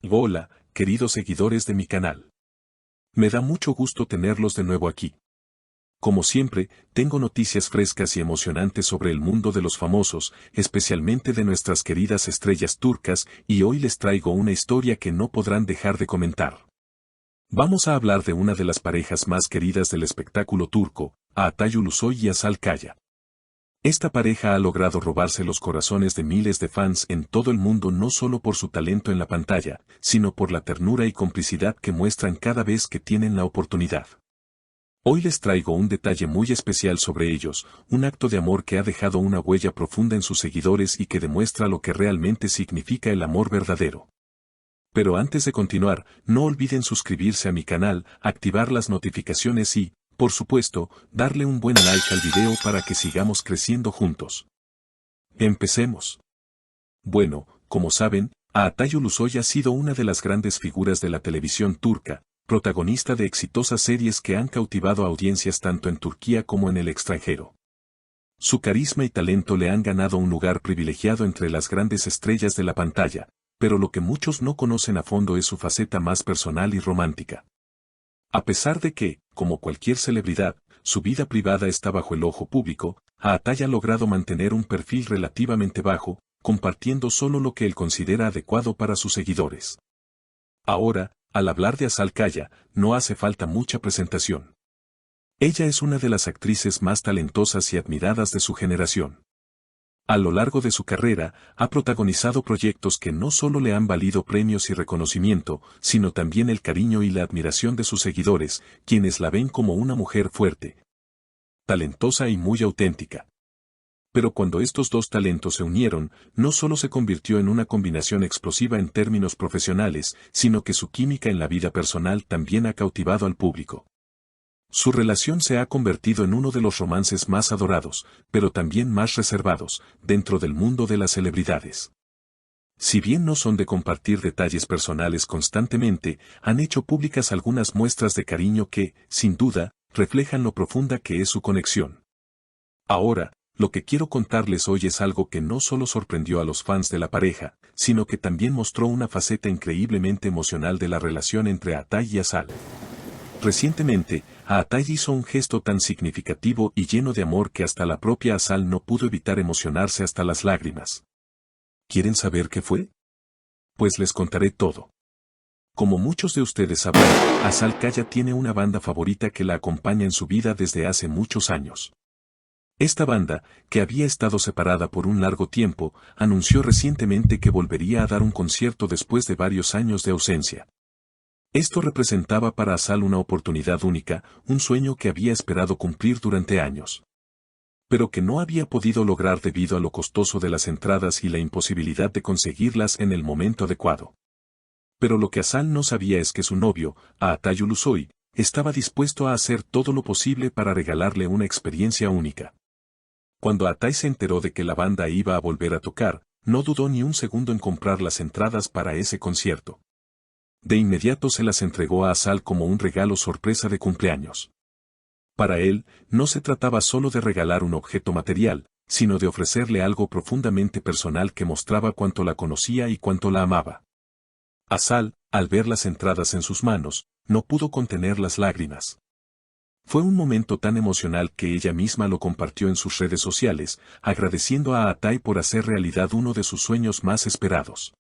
Hola, queridos seguidores de mi canal. Me da mucho gusto tenerlos de nuevo aquí. Como siempre, tengo noticias frescas y emocionantes sobre el mundo de los famosos, especialmente de nuestras queridas estrellas turcas, y hoy les traigo una historia que no podrán dejar de comentar. Vamos a hablar de una de las parejas más queridas del espectáculo turco, Atay Ulusoy y Asal Kaya. Esta pareja ha logrado robarse los corazones de miles de fans en todo el mundo no solo por su talento en la pantalla, sino por la ternura y complicidad que muestran cada vez que tienen la oportunidad. Hoy les traigo un detalle muy especial sobre ellos, un acto de amor que ha dejado una huella profunda en sus seguidores y que demuestra lo que realmente significa el amor verdadero. Pero antes de continuar, no olviden suscribirse a mi canal, activar las notificaciones y, por supuesto, darle un buen like al video para que sigamos creciendo juntos. Empecemos. Bueno, como saben, Atay Ulusoy ha sido una de las grandes figuras de la televisión turca, protagonista de exitosas series que han cautivado a audiencias tanto en Turquía como en el extranjero. Su carisma y talento le han ganado un lugar privilegiado entre las grandes estrellas de la pantalla, pero lo que muchos no conocen a fondo es su faceta más personal y romántica. A pesar de que, como cualquier celebridad, su vida privada está bajo el ojo público, Atay ha logrado mantener un perfil relativamente bajo, compartiendo solo lo que él considera adecuado para sus seguidores. Ahora, al hablar de Asal Kaya, no hace falta mucha presentación. Ella es una de las actrices más talentosas y admiradas de su generación. A lo largo de su carrera, ha protagonizado proyectos que no solo le han valido premios y reconocimiento, sino también el cariño y la admiración de sus seguidores, quienes la ven como una mujer fuerte, talentosa y muy auténtica. Pero cuando estos dos talentos se unieron, no solo se convirtió en una combinación explosiva en términos profesionales, sino que su química en la vida personal también ha cautivado al público. Su relación se ha convertido en uno de los romances más adorados, pero también más reservados, dentro del mundo de las celebridades. Si bien no son de compartir detalles personales constantemente, han hecho públicas algunas muestras de cariño que, sin duda, reflejan lo profunda que es su conexión. Ahora, lo que quiero contarles hoy es algo que no solo sorprendió a los fans de la pareja, sino que también mostró una faceta increíblemente emocional de la relación entre Atay y Asal. Recientemente, Atay hizo un gesto tan significativo y lleno de amor que hasta la propia Asal no pudo evitar emocionarse hasta las lágrimas. ¿Quieren saber qué fue? Pues les contaré todo. Como muchos de ustedes sabrán, Asal Kaya tiene una banda favorita que la acompaña en su vida desde hace muchos años. Esta banda, que había estado separada por un largo tiempo, anunció recientemente que volvería a dar un concierto después de varios años de ausencia. Esto representaba para Asal una oportunidad única, un sueño que había esperado cumplir durante años, pero que no había podido lograr debido a lo costoso de las entradas y la imposibilidad de conseguirlas en el momento adecuado. Pero lo que Asal no sabía es que su novio, Atay Ulusoy, estaba dispuesto a hacer todo lo posible para regalarle una experiencia única. Cuando Atay se enteró de que la banda iba a volver a tocar, no dudó ni un segundo en comprar las entradas para ese concierto. De inmediato se las entregó a Asal como un regalo sorpresa de cumpleaños. Para él, no se trataba solo de regalar un objeto material, sino de ofrecerle algo profundamente personal que mostraba cuánto la conocía y cuánto la amaba. Asal, al ver las entradas en sus manos, no pudo contener las lágrimas. Fue un momento tan emocional que ella misma lo compartió en sus redes sociales, agradeciendo a Atay por hacer realidad uno de sus sueños más esperados.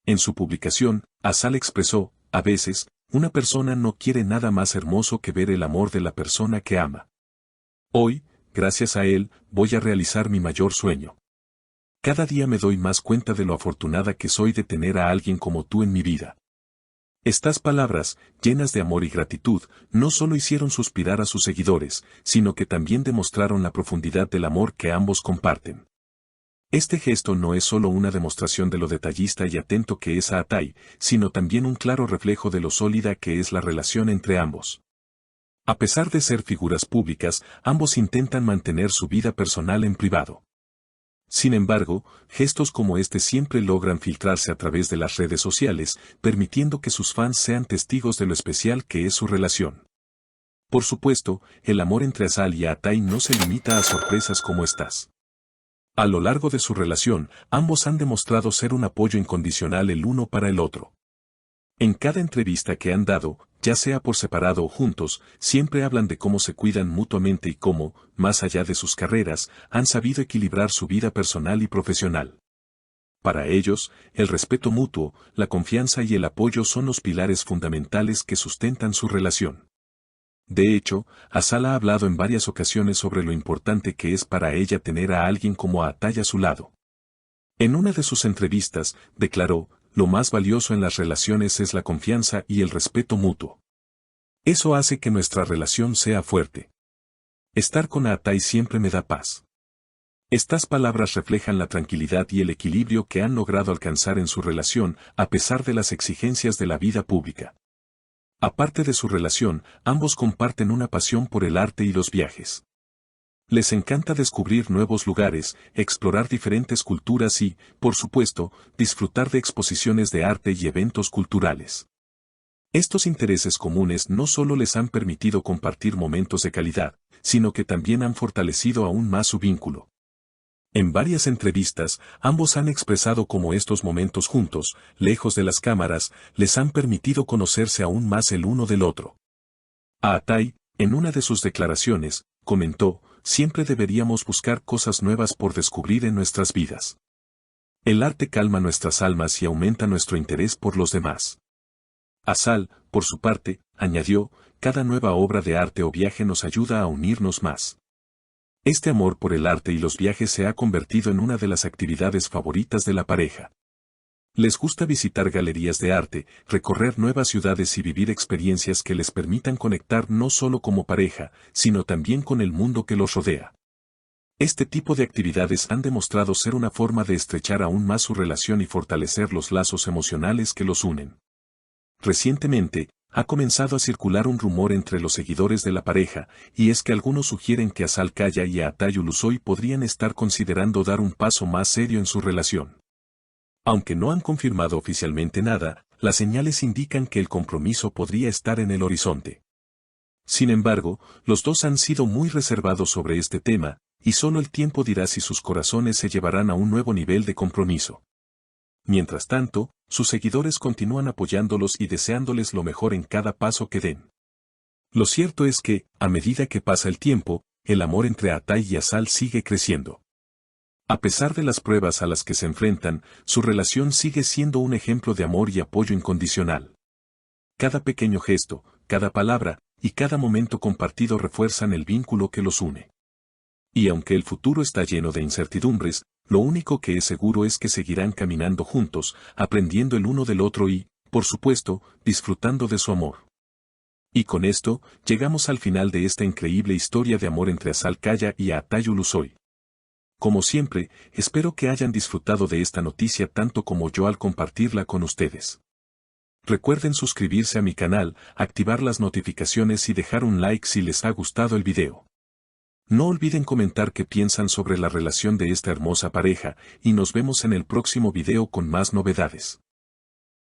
En su publicación, Asal expresó, a veces, una persona no quiere nada más hermoso que ver el amor de la persona que ama. Hoy, gracias a él, voy a realizar mi mayor sueño. Cada día me doy más cuenta de lo afortunada que soy de tener a alguien como tú en mi vida. Estas palabras, llenas de amor y gratitud, no solo hicieron suspirar a sus seguidores, sino que también demostraron la profundidad del amor que ambos comparten. Este gesto no es solo una demostración de lo detallista y atento que es Atay, sino también un claro reflejo de lo sólida que es la relación entre ambos. A pesar de ser figuras públicas, ambos intentan mantener su vida personal en privado. Sin embargo, gestos como este siempre logran filtrarse a través de las redes sociales, permitiendo que sus fans sean testigos de lo especial que es su relación. Por supuesto, el amor entre Asal y Atay no se limita a sorpresas como estas. A lo largo de su relación, ambos han demostrado ser un apoyo incondicional el uno para el otro. En cada entrevista que han dado, ya sea por separado o juntos, siempre hablan de cómo se cuidan mutuamente y cómo, más allá de sus carreras, han sabido equilibrar su vida personal y profesional. Para ellos, el respeto mutuo, la confianza y el apoyo son los pilares fundamentales que sustentan su relación. De hecho, Azal ha hablado en varias ocasiones sobre lo importante que es para ella tener a alguien como Atay a su lado. En una de sus entrevistas, declaró, lo más valioso en las relaciones es la confianza y el respeto mutuo. Eso hace que nuestra relación sea fuerte. Estar con Atay siempre me da paz. Estas palabras reflejan la tranquilidad y el equilibrio que han logrado alcanzar en su relación a pesar de las exigencias de la vida pública. Aparte de su relación, ambos comparten una pasión por el arte y los viajes. Les encanta descubrir nuevos lugares, explorar diferentes culturas y, por supuesto, disfrutar de exposiciones de arte y eventos culturales. Estos intereses comunes no solo les han permitido compartir momentos de calidad, sino que también han fortalecido aún más su vínculo. En varias entrevistas, ambos han expresado cómo estos momentos juntos, lejos de las cámaras, les han permitido conocerse aún más el uno del otro. Atay, en una de sus declaraciones, comentó, siempre deberíamos buscar cosas nuevas por descubrir en nuestras vidas. El arte calma nuestras almas y aumenta nuestro interés por los demás. Azal, por su parte, añadió, cada nueva obra de arte o viaje nos ayuda a unirnos más. Este amor por el arte y los viajes se ha convertido en una de las actividades favoritas de la pareja. Les gusta visitar galerías de arte, recorrer nuevas ciudades y vivir experiencias que les permitan conectar no solo como pareja, sino también con el mundo que los rodea. Este tipo de actividades han demostrado ser una forma de estrechar aún más su relación y fortalecer los lazos emocionales que los unen. Recientemente, ha comenzado a circular un rumor entre los seguidores de la pareja, y es que algunos sugieren que Azal Kaya y Atay Ulusoy podrían estar considerando dar un paso más serio en su relación. Aunque no han confirmado oficialmente nada, las señales indican que el compromiso podría estar en el horizonte. Sin embargo, los dos han sido muy reservados sobre este tema, y solo el tiempo dirá si sus corazones se llevarán a un nuevo nivel de compromiso. Mientras tanto, sus seguidores continúan apoyándolos y deseándoles lo mejor en cada paso que den. Lo cierto es que, a medida que pasa el tiempo, el amor entre Atay y Azal sigue creciendo. A pesar de las pruebas a las que se enfrentan, su relación sigue siendo un ejemplo de amor y apoyo incondicional. Cada pequeño gesto, cada palabra, y cada momento compartido refuerzan el vínculo que los une. Y aunque el futuro está lleno de incertidumbres, lo único que es seguro es que seguirán caminando juntos, aprendiendo el uno del otro y, por supuesto, disfrutando de su amor. Y con esto, llegamos al final de esta increíble historia de amor entre Azal Kaya y Atay Ulusoy. Como siempre, espero que hayan disfrutado de esta noticia tanto como yo al compartirla con ustedes. Recuerden suscribirse a mi canal, activar las notificaciones y dejar un like si les ha gustado el video. No olviden comentar qué piensan sobre la relación de esta hermosa pareja, y nos vemos en el próximo video con más novedades.